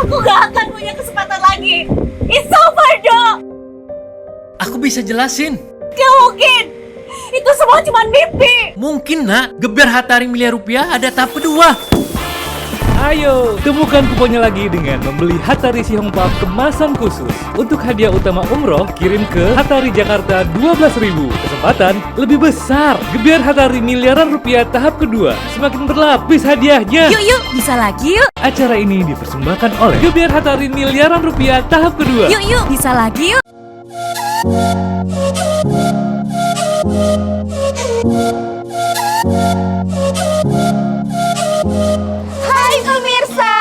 Aku gak akan punya kesempatan lagi. It's over, Dok. Aku bisa jelasin. Gak mungkin. Itu semua cuma mimpi. Mungkin nak, geber Hatari miliar rupiah ada tahap kedua. Ayo, temukan kuponnya lagi dengan membeli Hatari Si Hong Pap kemasan khusus. Untuk hadiah utama umroh, kirim ke Hatari Jakarta 12.000. Kesempatan lebih besar. Gebiar Hatari miliaran rupiah tahap kedua. Semakin berlapis hadiahnya. Yuk, bisa lagi yuk. Acara ini dipersembahkan oleh Gebiar Hatari miliaran rupiah tahap kedua. Yuk, bisa lagi yuk. Hai pemirsa,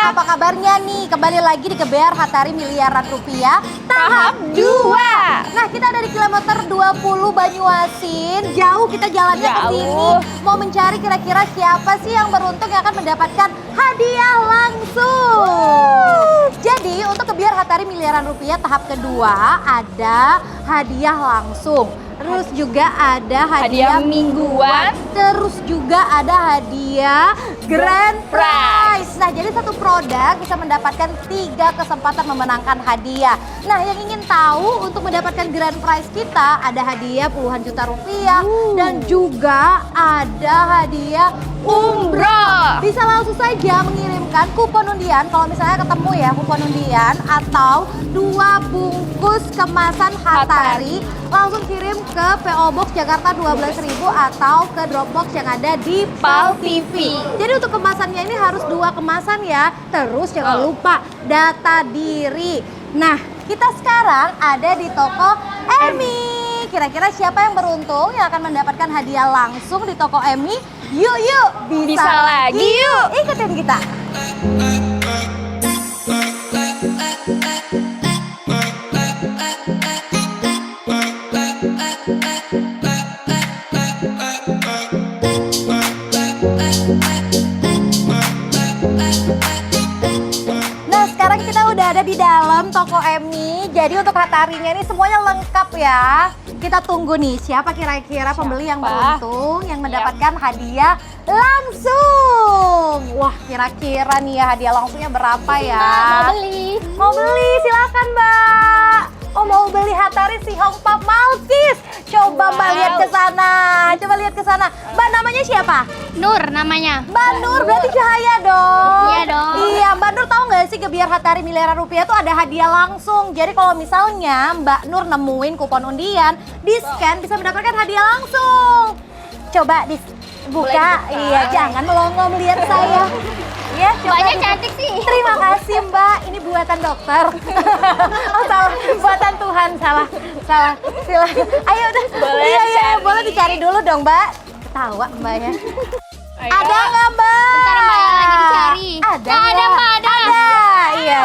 apa kabarnya nih? Kembali lagi di Geber Hatari miliaran rupiah tahap 2. Nah, kita ada di kilometer 20 Banyuasin. Jauh kita jalannya ke sini. Mau mencari kira-kira siapa sih yang beruntung yang akan mendapatkan hadiah langsung. Jadi, untuk Geber Hatari miliaran rupiah tahap kedua ada hadiah langsung. Terus juga ada hadiah mingguan. Terus juga ada hadiah grand prize. Nah, jadi satu produk bisa mendapatkan 3 kesempatan memenangkan hadiah. Nah, yang ingin tahu untuk mendapatkan grand prize kita ada hadiah puluhan juta rupiah dan juga ada hadiah umroh. Bisa langsung saja mengirimkan kupon undian kalau misalnya ketemu ya kupon undian atau 2 bungkus kemasan Hatari. Langsung kirim ke PO Box Jakarta 12.000 atau ke Dropbox yang ada di PAL TV. Jadi untuk kemasannya ini harus 2 kemasan ya. Terus jangan lupa data diri. Nah, kita sekarang ada di toko Emi. Kira-kira siapa yang beruntung yang akan mendapatkan hadiah langsung di toko Emi? Yuk, bisa lagi yuk. Ikutin kita. Nah, sekarang kita udah ada di dalam toko Emi. Jadi untuk Hatarinya ini semuanya lengkap ya. Kita tunggu nih siapa kira-kira pembeli yang beruntung yang mendapatkan hadiah langsung. Wah, kira-kira nih ya hadiah langsungnya berapa ya? Mau beli, silakan Mbak. Oh, mau beli Hatari Si Hong Pap Malkis. Coba Mbak lihat ke sana. Coba lihat ke sana. Mbak namanya siapa? Nur namanya. Mbak Nur berarti Cahaya dong. Iya dong. Iya, Mbak Nur tahu nggak sih Gebiar Hatari miliaran rupiah tuh ada hadiah langsung. Jadi kalau misalnya Mbak Nur nemuin kupon undian, di scan bisa mendapatkan hadiah langsung. Coba dibuka. Iya, jangan melongo melihat saya. Ya, coba Mbaknya cantik sih. Terima kasih Mbak, ini buatan dokter. Oh salah, buatan Tuhan, salah. Silakan. Ayo udah. Iya, boleh dicari dulu dong Mbak. Ketawa Mbaknya. Ada nggak Mbak? Bentar Mbak lagi dicari. Ada. Ada Mbak, ada. Iya.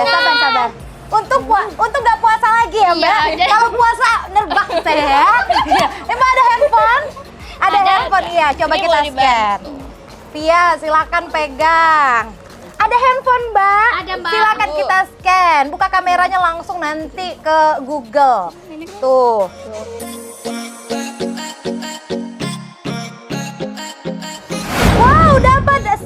Sabar. Untuk nggak puasa lagi ya Mbak. Iya, Kalau puasa nerbak saya. Mbak ada handphone? Ada handphone iya. Coba Ini kita boleh scan. Via, silakan pegang. Ada handphone Mbak. Ada, Mbak. Silakan kita scan. Buka kameranya langsung nanti ke Google. Tuh. Wow, dapat 100.000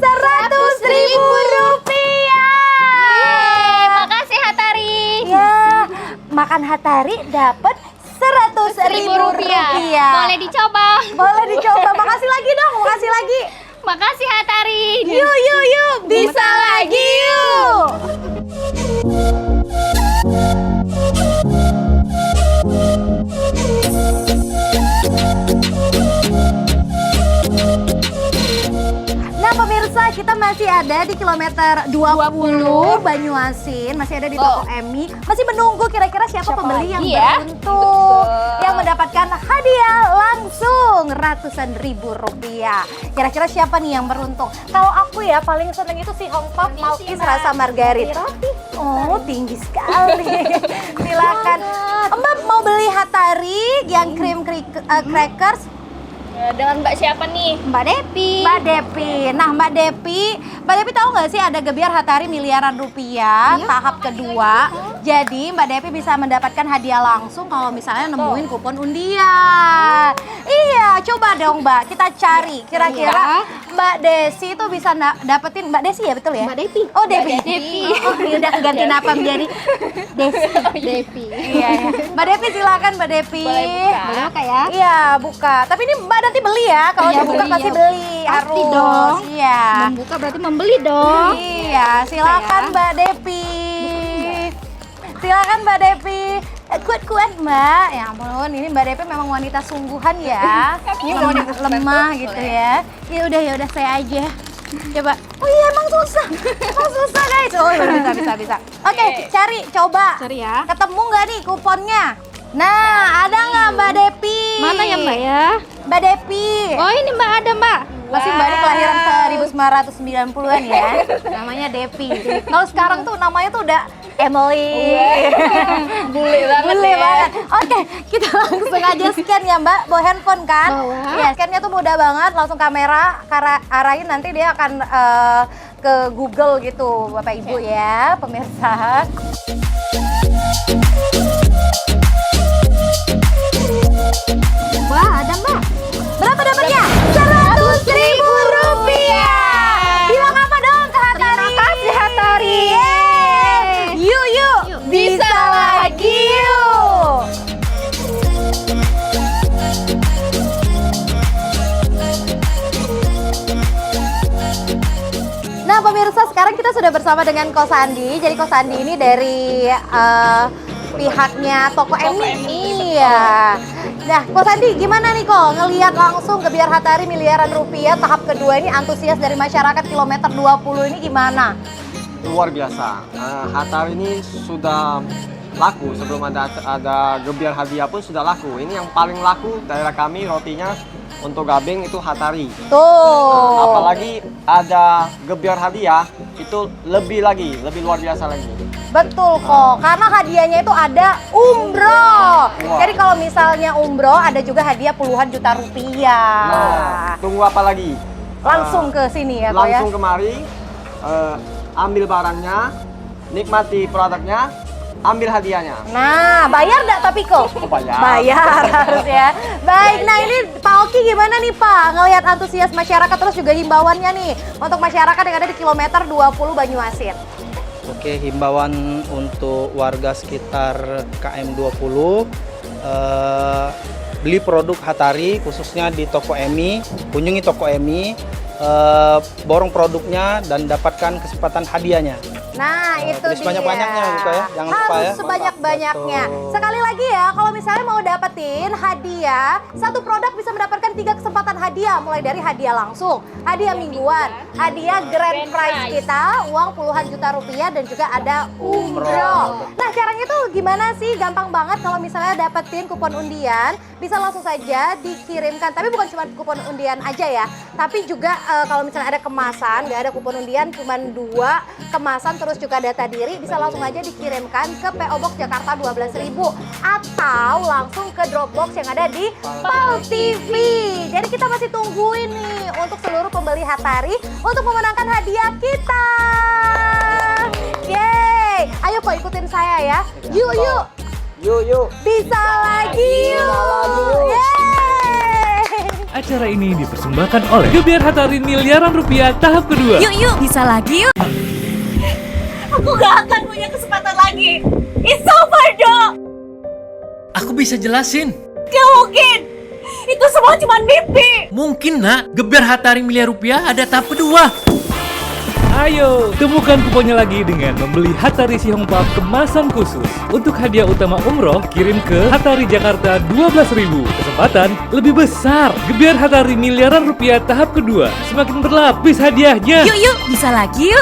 rupiah. Makasih Hatari. Ya, makan Hatari dapat 100.000 rupiah. Boleh dicoba. Boleh dicoba. Makasih lagi dong, makasih lagi. Makasih Hatari. Yuk, bisa lagi yuk. Nah pemirsa, kita masih ada di kilometer 20 Banyuasin, masih ada di toko Emi. Masih menunggu kira-kira siapa pembeli yang beruntung yang mendapatkan hadiah langsung ratusan ribu rupiah. Kira-kira siapa nih yang beruntung? Kalau aku ya paling seneng itu si Hong Pap Malkis rasa margarin. Oh, tinggi sekali. Silakan. Mbak mau beli Hatari yang cream crackers? Dengan Mbak siapa nih? Mbak Depi. Nah, Mbak Depi tahu nggak sih ada Gebiar Hatari miliaran rupiah tahap kedua? Jadi Mbak Devi bisa mendapatkan hadiah langsung kalau misalnya nemuin kupon undian. Iya, coba dong Mbak, kita cari kira-kira Mbak Desi itu bisa dapetin, Mbak Desi ya betul ya? Mbak Devi. Oh Devi. Mbak Devi. Oh, ya udah ganti nama menjadi Desi. Devi. Iya, iya. Mbak Devi silakan Mbak Devi. Boleh buka? Boleh buka ya? Iya, buka. Tapi ini Mbak nanti beli ya. Kalau Iya, dibuka beli pasti ya. beli. Pasti Harus. dong. Iya. Membuka berarti membeli dong. Iya, silakan Mbak Devi. Silakan Mbak Devi. Kuat-kuat Mbak. Ya ampun, ini Mbak Devi memang wanita sungguhan ya. Ini wanita lemah gitu ya. Ya udah saya aja. Coba. Oh iya emang susah. Emang susah guys. Oh bisa. Oke, cari coba. Cari ya. Ketemu nggak nih kuponnya? Nah, ada nggak Mbak Devi? Mana ya Mbak ya? Mbak Devi. Oh ini Mbak ada Mbak. Pasti Mbak ini kelahiran 1990-an ya. Namanya Devi. Kalau sekarang tuh namanya tuh udah Emily. Bule banget Bule ya. banget. Oke, kita langsung aja scan ya Mbak. Bawa handphone kan? Bawa. Iya, scan-nya tuh mudah banget. Langsung kamera arahin nanti dia akan ke Google gitu, Bapak Ibu ya, pemirsa. Wah, ada Mbak. Berapa dapatnya? 100.000 rupiah. Bilang apa dong ke Hatari? Terima kasih, Hatari. Yeay. Yuk, Bisa lagi, yuk. Nah pemirsa, sekarang kita sudah bersama dengan Ko Sandi. Jadi Ko Sandi ini dari pihaknya Toko Emi. Iya. Nah, Ko Sandi gimana nih Ko? Ngelihat langsung Gebiar Hatari miliaran rupiah tahap kedua ini, antusias dari masyarakat kilometer 20 ini gimana? Luar biasa. Hatari ini sudah laku sebelum ada Gebiar hadiah pun sudah laku. Ini yang paling laku daerah kami rotinya untuk gabeng itu Hatari. Tuh. Apalagi ada Gebiar hadiah itu lebih luar biasa lagi. Betul kok, karena hadiahnya itu ada umroh. Wah. Jadi kalau misalnya umroh ada juga hadiah puluhan juta rupiah. Nah, tunggu apa lagi? Langsung ke sini ya Ko ya. Langsung kemari, ambil barangnya, nikmati produknya, ambil hadiahnya. Nah, bayar nggak tapi kok? Oh, bayar. Bayar harus ya. Baik, nah ini Pak Oki gimana nih Pak? Ngelihat antusias masyarakat terus juga himbauannya nih untuk masyarakat yang ada di kilometer 20 Banyuasin. Oke, himbauan untuk warga sekitar KM 20 beli produk Hatari khususnya di Toko Emi, kunjungi Toko Emi, borong produknya dan dapatkan kesempatan hadiahnya. Nah, itu tulis dia. banyak-banyaknya, Buka ya. Jangan lupa Harus ya. sebanyak-banyaknya. Betul. Sekali lagi ya, kalau misalnya mau dapetin hadiah, satu produk bisa mendapatkan 3 kesempatan hadiah, mulai dari hadiah langsung, hadiah mingguan, hadiah grand prize kita, uang puluhan juta rupiah dan juga ada umroh. Nah, caranya tuh gimana sih? Gampang banget kalau misalnya dapetin kupon undian, bisa langsung saja dikirimkan. Tapi bukan cuma kupon undian aja ya, tapi juga kalau misalnya ada kemasan, nggak ada kupon undian, cuma 2 kemasan terus juga data diri, bisa langsung aja dikirimkan ke PO Box Jakarta 12.000 atau langsung ke Dropbox yang ada di PAL TV. Jadi kita masih tungguin nih untuk seluruh pembeli Hatari untuk memenangkan hadiah kita. Yeay, ayo kok ikutin saya ya. Yuk. Yuk. Bisa lagi yuk. Yeay. Acara ini dipersembahkan oleh Gebiar Hatari miliaran rupiah tahap kedua. Yuk, bisa lagi yuk. Aku gak akan punya kesempatan lagi. It's over, Dok. Aku bisa jelasin. Gak mungkin. Itu semua cuma mimpi. Mungkin nak, Gebiar Hatari miliar rupiah ada tahap kedua. Ayo, temukan kuponnya lagi dengan membeli Hatari Sihongpap kemasan khusus. Untuk hadiah utama umroh, kirim ke Hatari Jakarta 12.000. Kesempatan lebih besar. Gebiar Hatari miliaran rupiah tahap kedua. Semakin berlapis hadiahnya. Yuk, bisa lagi yuk.